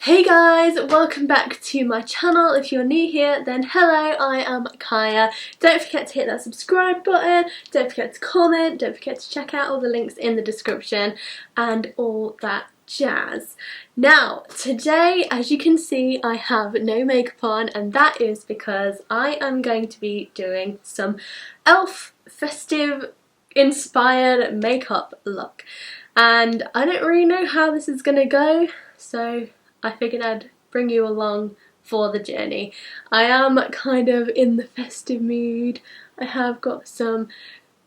Hey guys, welcome back to my channel. If you're new here, then hello, I am Kaya. Don't forget to hit that subscribe button, don't forget to comment, don't forget to check out all the links in the description and all that jazz. Now, today, as you can see, I have no makeup on, and that is because I am going to be doing some elf festive inspired makeup look. And I don't really know how this is gonna go, so I figured I'd bring you along for the journey. I am kind of in the festive mood. I have got some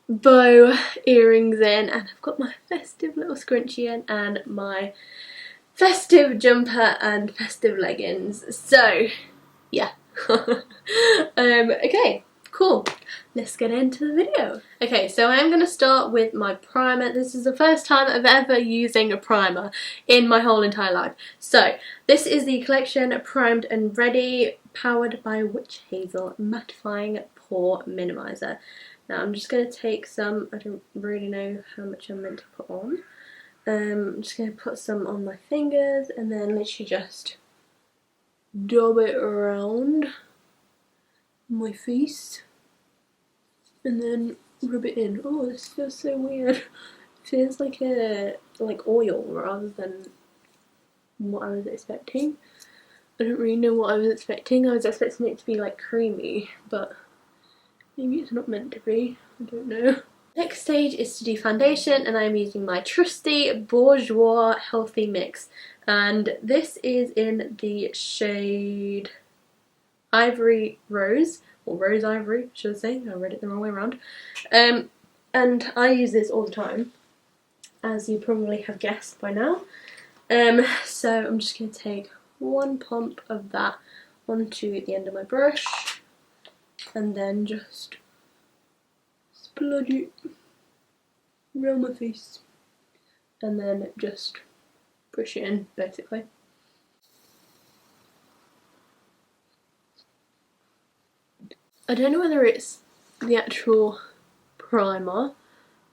bow earrings in, and I've got my festive little scrunchie in and my festive jumper and festive leggings. So yeah. Okay, cool. Let's get into the video. Okay, so I am going to start with my primer. This is the first time I've ever using a primer in my whole entire life. So, this is the Collection Primed and Ready Powered by Witch Hazel Mattifying Pore Minimizer. Now I'm just going to take some, I don't really know how much I'm meant to put on. I'm just going to put some on my fingers and then literally just dab it around my face. And then rub it in. Oh, this feels so weird. It feels like oil rather than what I was expecting. I don't really know what I was expecting. I was expecting it to be like creamy, but maybe it's not meant to be. I don't know. Next stage is to do foundation, and I'm using my trusty Bourjois Healthy Mix. And this is in the shade Ivory Rose. Or Rose Ivory, should I say. I read it the wrong way around. And I use this all the time, as you probably have guessed by now. So I'm just going to take one pump of that onto the end of my brush, and then just splodge it around my face, and then just brush it in, basically. I don't know whether it's the actual primer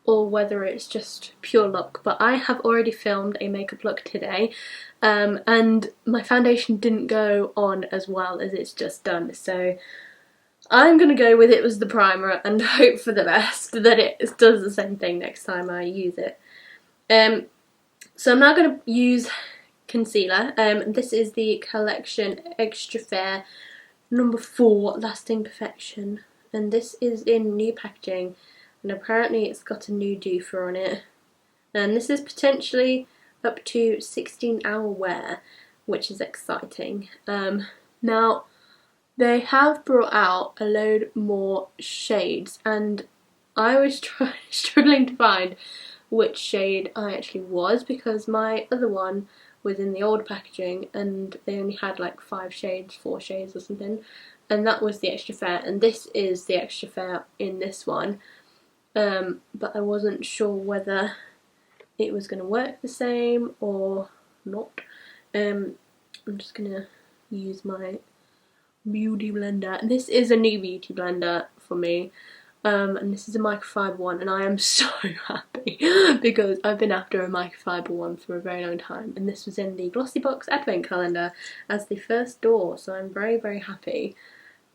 or whether it's just pure look, but I have already filmed a makeup look today, and my foundation didn't go on as well as it's just done, so I'm gonna go with it was the primer and hope for the best that it does the same thing next time I use it. So I'm now gonna use concealer. This is the Collection Extra Fair number 4 Lasting Perfection, and this is in new packaging, and apparently it's got a new doofer on it, and this is potentially up to 16-hour wear, which is exciting. Now they have brought out a load more shades, and I was struggling to find which shade I actually was, because my other one was in the old packaging and they only had like 5 shades, 4 shades or something, and that was the Extra Fair, and this is the Extra Fair in this one, but I wasn't sure whether it was going to work the same or not. I'm just going to use my beauty blender, and this is a new beauty blender for me. And this is a microfiber one, and I am so happy because I've been after a microfiber one for a very long time, and this was in the Glossy Box Advent Calendar as the first door, so I'm very, very happy.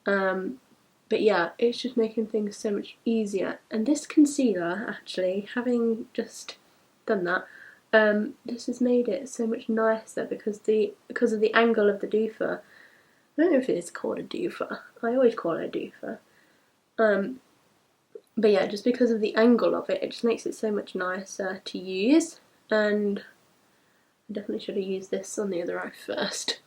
But yeah, it's just making things so much easier. And this concealer, actually, having just done that, this has made it so much nicer because of the angle of the doofer. I don't know if it is called a doofer. I always call it a doofer. But yeah, just because of the angle of it, it just makes it so much nicer to use, and I definitely should have used this on the other eye first,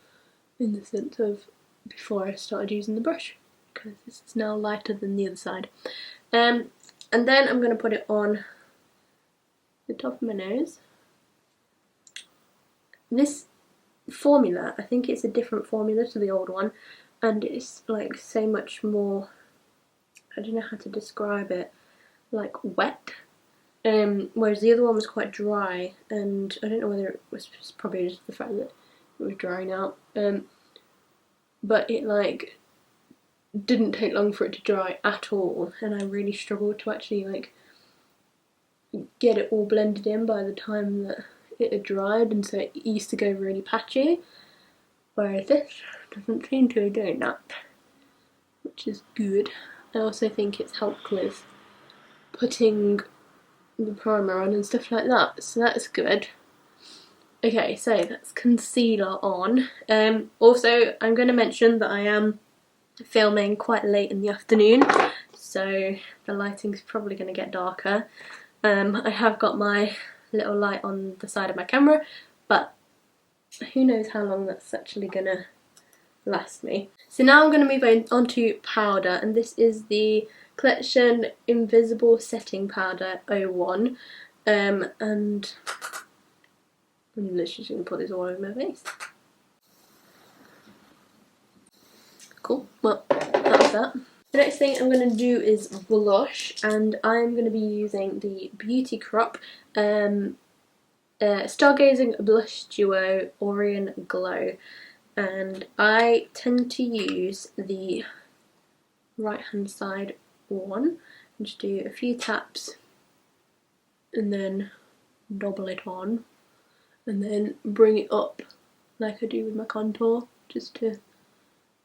in the sense of before I started using the brush, because this is now lighter than the other side. And then I'm going to put it on the top of my nose. This formula, I think it's a different formula to the old one, and it's like so much more, I don't know how to describe it, like wet, whereas the other one was quite dry, and I don't know whether it was probably just the fact that it was drying out, but it like didn't take long for it to dry at all, and I really struggled to actually like get it all blended in by the time that it had dried, and so it used to go really patchy. whereas this doesn't seem to be doing that, which is good. I also think it's helped with putting the primer on and stuff like that, so that's good. Okay, so that's concealer on. Also, I'm going to mention that I am filming quite late in the afternoon, so the lighting's probably going to get darker. I have got my little light on the side of my camera, but who knows how long that's actually going to last me. So now I'm going to move on to powder, and this is the Collection Invisible Setting Powder 01, and I'm literally just going to put this all over my face. Cool, well, that's that. The next thing I'm going to do is blush, and I'm going to be using the Beauty Crop Stargazing Blush Duo Orion Glow, and I tend to use the right hand side one and just do a few taps and then double it on and then bring it up like I do with my contour, just to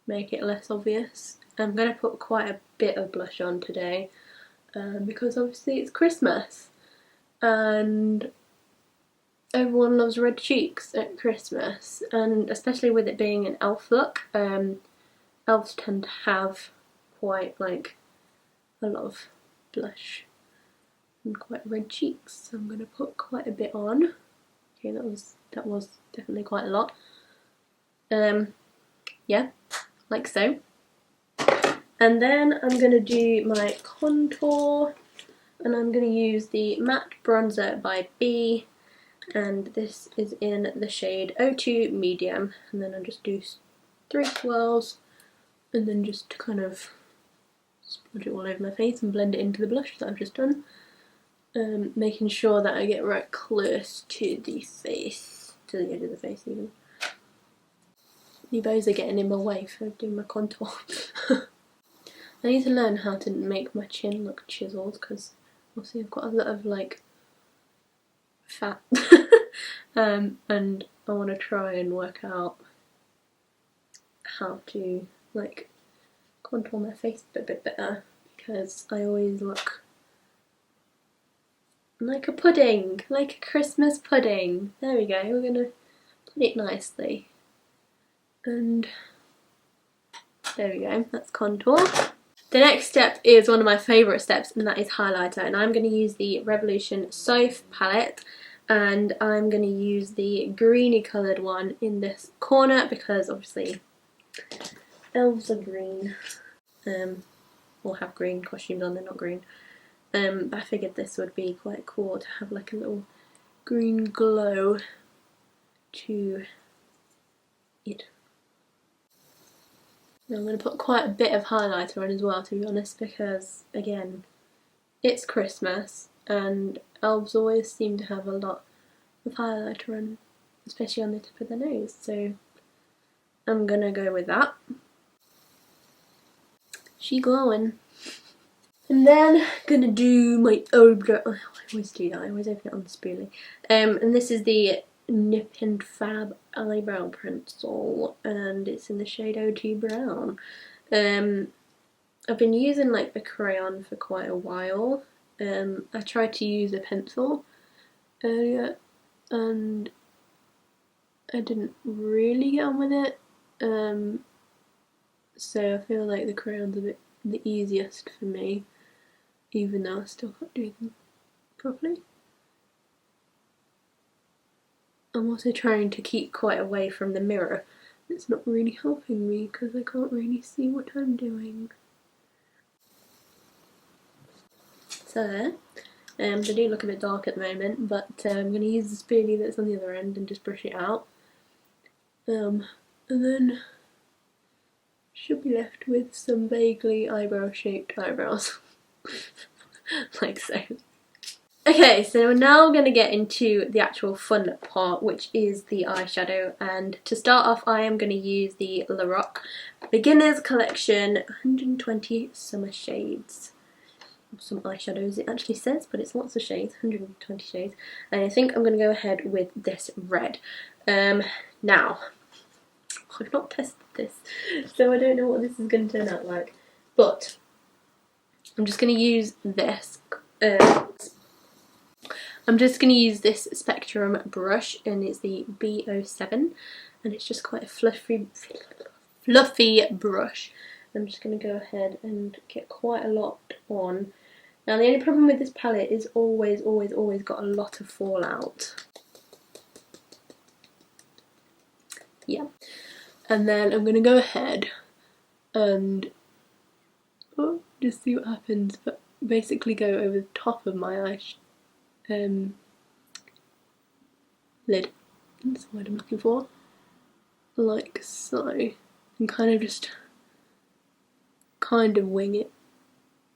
make it less obvious. I'm going to put quite a bit of blush on today because obviously it's Christmas and everyone loves red cheeks at Christmas, and especially with it being an elf look, elves tend to have quite like a lot of blush and quite red cheeks, so I'm going to put quite a bit on. Okay, that was definitely quite a lot. Yeah, like so. And then I'm going to do my contour, and I'm going to use the matte bronzer by B, and this is in the shade 02 Medium, and then I'll just do 3 swirls and then just kind of smudge it all over my face and blend it into the blush that I've just done, making sure that I get right close to the face, to the edge of the face even. You bows are getting in my way for doing my contour. I need to learn how to make my chin look chiseled, because obviously I've got a lot of like fat and I want to try and work out how to like contour my face a bit better, because I always look like a pudding, like a Christmas pudding. There we go, we're gonna put it nicely, and there we go, that's contour. The next step is one of my favourite steps, and that is highlighter, and I'm going to use the Revolution Soph palette, and I'm going to use the greeny coloured one in this corner because obviously elves are green, or have green costumes on, they're not green. But I figured this would be quite cool to have like a little green glow to it. Now I'm going to put quite a bit of highlighter on as well, to be honest, because again, it's Christmas and elves always seem to have a lot of highlighter on, especially on the tip of the nose, so I'm going to go with that. She glowing. And then I'm going to do my eyebrow. I always do that, I always open it on the spoolie. And this is the Nip and Fab eyebrow pencil, and it's in the shade 02 Brown. I've been using like the crayon for quite a while. I tried to use a pencil earlier and I didn't really get on with it, so I feel like the crayon's a bit the easiest for me, even though I still can't do them properly. I'm also trying to keep quite away from the mirror. It's not really helping me because I can't really see what I'm doing. So there. They do look a bit dark at the moment, but I'm going to use the spoolie that's on the other end and just brush it out. And then should be left with some vaguely eyebrow shaped eyebrows. Like so. Okay, so we're now going to get into the actual fun part, which is the eyeshadow, and to start off I am going to use the Lorac Beginner's Collection 120 Summer Shades. Some eyeshadows it actually says, but it's lots of shades, 120 shades, and I think I'm going to go ahead with this red. Now, I've not tested this, so I don't know what this is going to turn out like. But I'm just going to use this. I'm just going to use this Spectrum brush, and it's the B07, and it's just quite a fluffy brush. I'm just going to go ahead and get quite a lot on. Now the only problem with this palette is always got a lot of fallout. Yeah. And then I'm going to go ahead and just see what happens, but basically go over the top of my lid. That's the word I'm looking for. Like so. And kind of just wing it.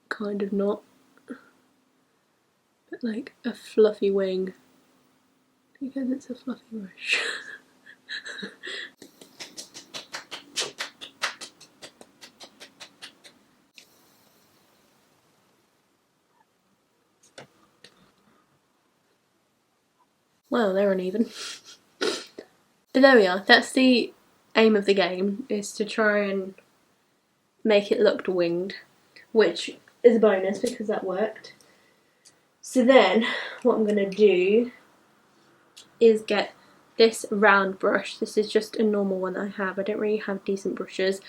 Kind of not. But like a fluffy wing. Because it's a fluffy brush. Well, they're uneven. But there we are. That's the aim of the game, is to try and make it look winged, which is a bonus because that worked. So then what I'm going to do is get this round brush. This is just a normal one I have. I don't really have decent brushes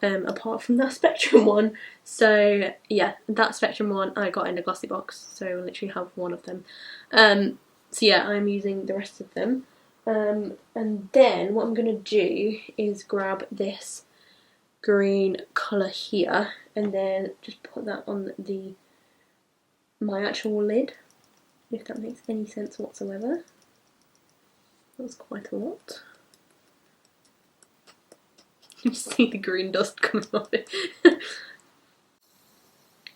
apart from that Spectrum one. So yeah, that Spectrum one I got in a glossy box, so I literally have one of them. So yeah, I'm using the rest of them. And then what I'm going to do is grab this green colour here and then just put that on my actual lid, if that makes any sense whatsoever. That's quite a lot. You see the green dust coming off it.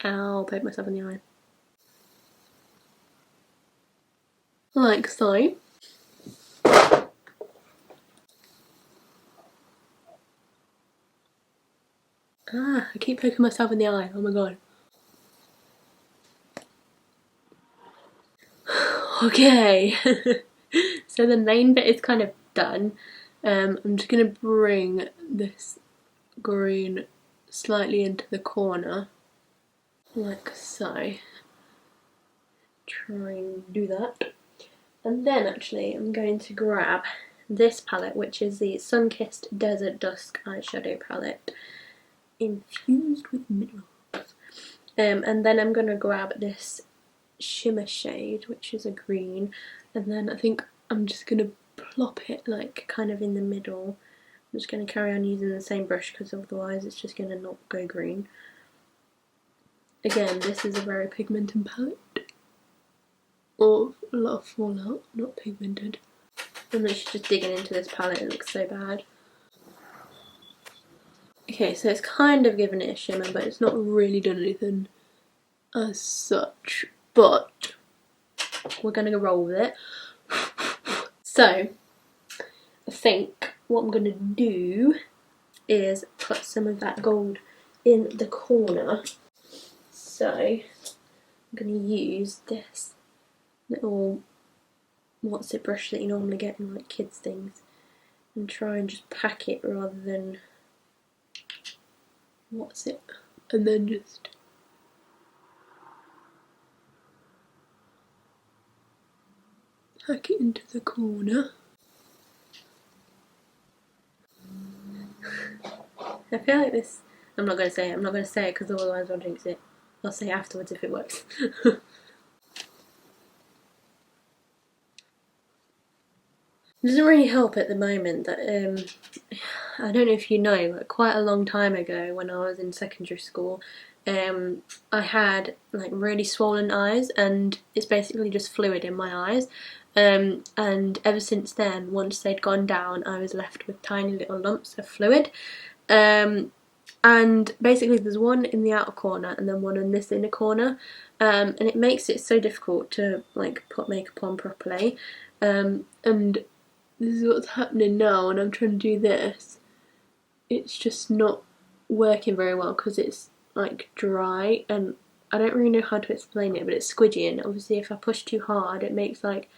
Ow, poked myself in the eye. Like so. I keep poking myself in the eye, oh my god. Okay, so the main bit is kind of done. I'm just going to bring this green slightly into the corner, like so. Try and do that. And then actually I'm going to grab this palette, which is the Sun-Kissed Desert Dusk eyeshadow palette, infused with minerals. And then I'm going to grab this shimmer shade, which is a green, and then I think I'm just going to plop it like kind of in the middle. I'm just going to carry on using the same brush because otherwise it's just going to not go green. Again, this is a very pigmented palette. Or a lot of fallout, not pigmented. I'm literally just digging into this palette, it looks so bad. Okay, so it's kind of given it a shimmer, but it's not really done anything as such. But we're going to roll with it. So, I think what I'm going to do is put some of that gold in the corner. So, I'm going to use this little what's it brush that you normally get in like kids things and try and just pack it rather than what's it, and then just pack it into the corner. I feel like this, I'm not going to say it because otherwise I'll jinx it. I'll say it afterwards if it works. It doesn't really help at the moment that, I don't know if you know, but quite a long time ago when I was in secondary school, I had like really swollen eyes, and it's basically just fluid in my eyes. And ever since then, once they'd gone down, I was left with tiny little lumps of fluid. And basically there's one in the outer corner and then one in this inner corner, and it makes it so difficult to like put makeup on properly. And this is what's happening now when I'm trying to do this. It's just not working very well because it's like dry, and I don't really know how to explain it, but it's squidgy, and obviously if I push too hard it makes like,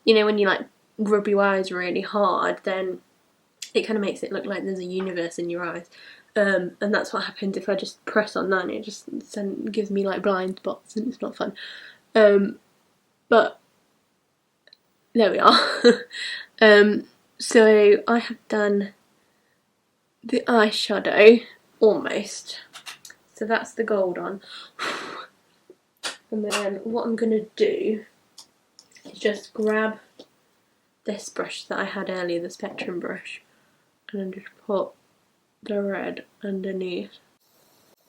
you know, when you like rub your eyes really hard, then it kind of makes it look like there's a universe in your eyes. And that's what happens if I just press on none. It just gives me like blind spots and it's not fun. But there we are. So I have done the eyeshadow almost. So that's the gold on. And then what I'm going to do is just grab this brush that I had earlier, the Spectrum brush, and then just put the red underneath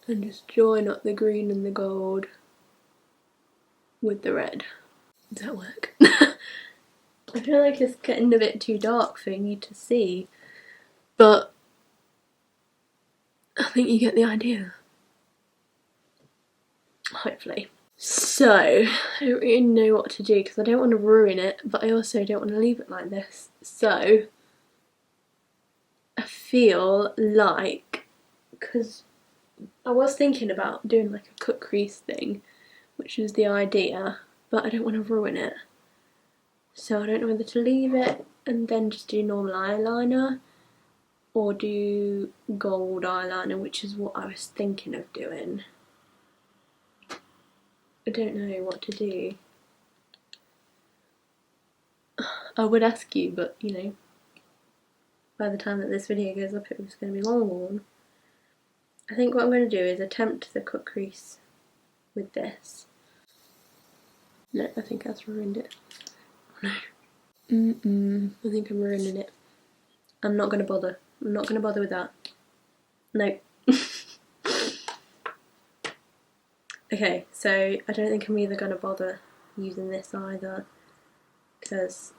and just join up the green and the gold with the red. Does that work? I feel like it's getting a bit too dark for you to see, but I think you get the idea. Hopefully. So, I don't really know what to do because I don't want to ruin it, but I also don't want to leave it like this. So, I feel like, because I was thinking about doing like a cut crease thing, which is the idea, but I don't want to ruin it. So I don't know whether to leave it and then just do normal eyeliner, or do gold eyeliner, which is what I was thinking of doing. I don't know what to do. I would ask you, but you know, by the time that this video goes up it was going to be long one. I think what I'm going to do is attempt the cut crease with this. No, I think that's ruined it. No. I think I'm ruining it. I'm not going to bother. I'm not going to bother with that. No. Okay, so I don't think I'm either going to bother using this either, because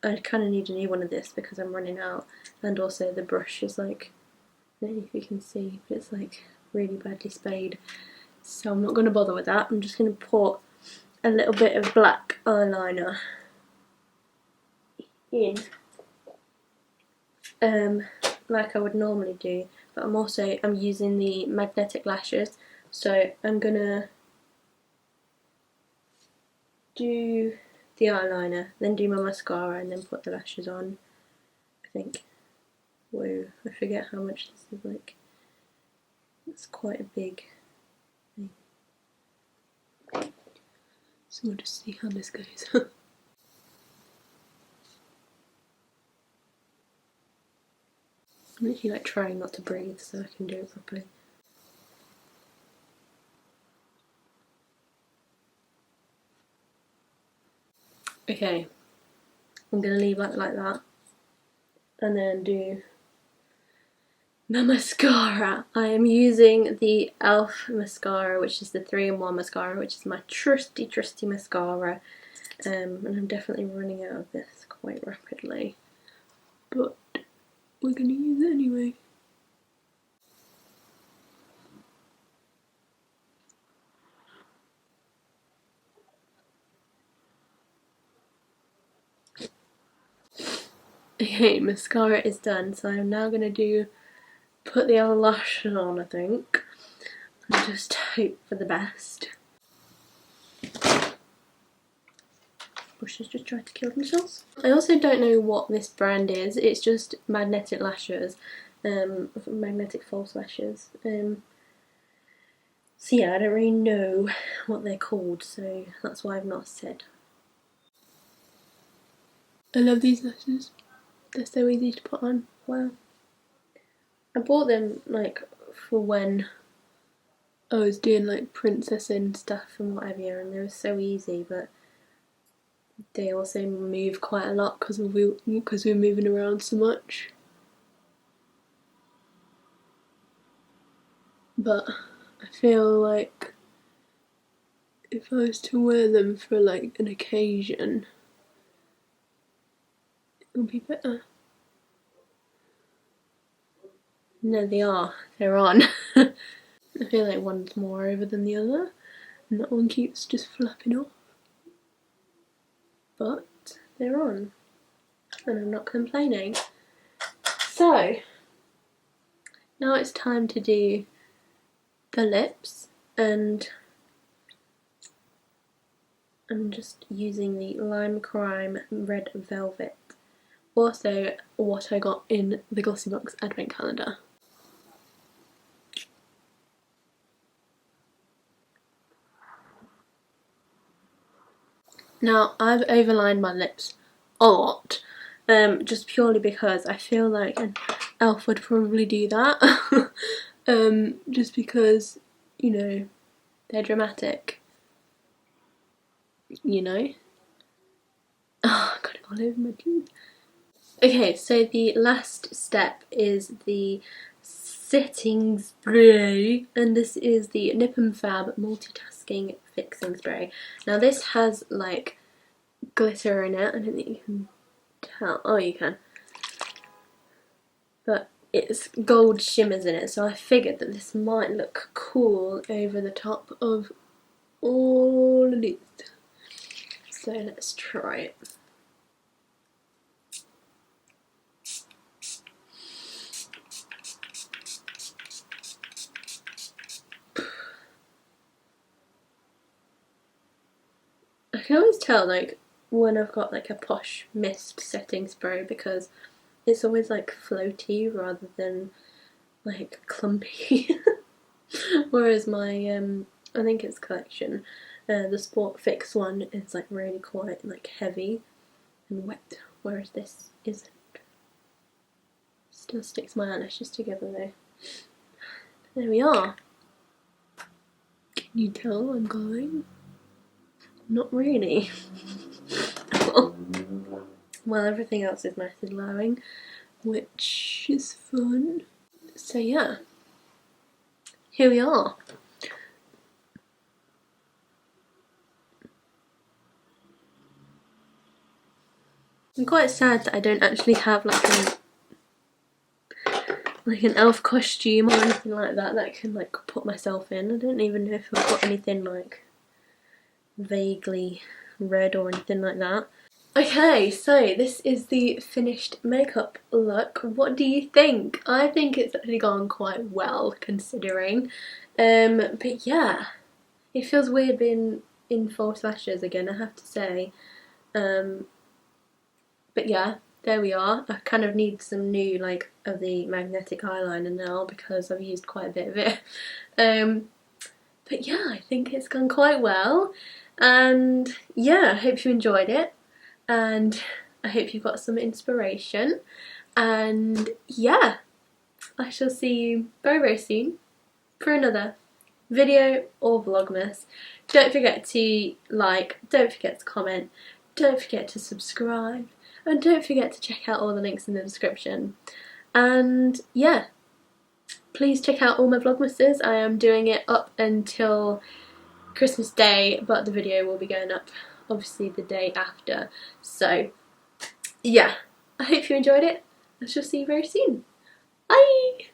I kind of need a new one of this because I'm running out, and also the brush is like, I don't know if you can see, but it's like really badly sprayed, so I'm not going to bother with that. I'm just going to put a little bit of black eyeliner in, like I would normally do, but I'm using the magnetic lashes, so I'm gonna do the eyeliner, then do my mascara, and then put the lashes on, I think. Whoa, I forget how much this is like. It's quite a big thing. So we'll just see how this goes. I'm literally like trying not to breathe so I can do it properly. Okay, I'm going to leave it like that and then do my mascara. I am using the e.l.f. mascara, which is the 3-in-1 mascara, which is my trusty mascara, and I'm definitely running out of this quite rapidly, but we're going to use it anyway. Okay, mascara is done, so I'm now going to put the eyelashes on, I think, and just hope for the best. Brushes just tried to kill themselves. I also don't know what this brand is, it's just magnetic lashes, magnetic false lashes. So yeah, I don't really know what they're called, so that's why I've not said. I love these lashes. They're so easy to put on. Wow. I bought them like for when I was doing like princessing stuff and whatever, and they were so easy, but they also move quite a lot because we're moving around so much. But I feel like if I was to wear them for like an occasion, it would be better. No, they are. They're on. I feel like one's more over than the other, and that one keeps just flapping off. But they're on, and I'm not complaining. So, now it's time to do the lips, and I'm just using the Lime Crime Red Velvet, also what I got in the Glossybox advent calendar. Now, I've overlined my lips a lot, just purely because I feel like an elf would probably do that. Just because, you know, they're dramatic, you know? Oh, I got it all over my teeth. Okay, so the last step is the setting spray, and this is the Nip and Fab Multitasking Fixing Spray. Now this has like glitter in it. I don't think you can tell. Oh, you can. But it's gold shimmers in it, so I figured that this might look cool over the top of all of these. So let's try it. I can always tell like when I've got like a posh mist setting spray because it's always like floaty rather than like clumpy. Whereas my I think it's Collection, the Sport Fix one is like really quite like heavy and wet, whereas this isn't. Still sticks my eyelashes together though. There we are. Can you tell I'm glowing? Not really. Well, everything else is nice and glowing, which is fun. So yeah, here we are. I'm quite sad that I don't actually have like an elf costume or anything like that I can like put myself in. I don't even know if I've got anything like vaguely red or anything like that. Okay, so this is the finished makeup look. What do you think? I think it's actually gone quite well considering. But yeah, it feels weird being in false lashes again, I have to say. But yeah, there we are. I kind of need some new like of the magnetic eyeliner now because I've used quite a bit of it. But yeah, I think it's gone quite well, and yeah, I hope you enjoyed it, and I hope you got some inspiration, and yeah, I shall see you very very soon for another video or vlogmas. Don't forget to like, don't forget to comment, don't forget to subscribe, and don't forget to check out all the links in the description. And yeah, please check out all my vlogmases. I am doing it up until Christmas Day, but the video will be going up obviously the day after. So yeah, I hope you enjoyed it. I shall see you very soon. Bye!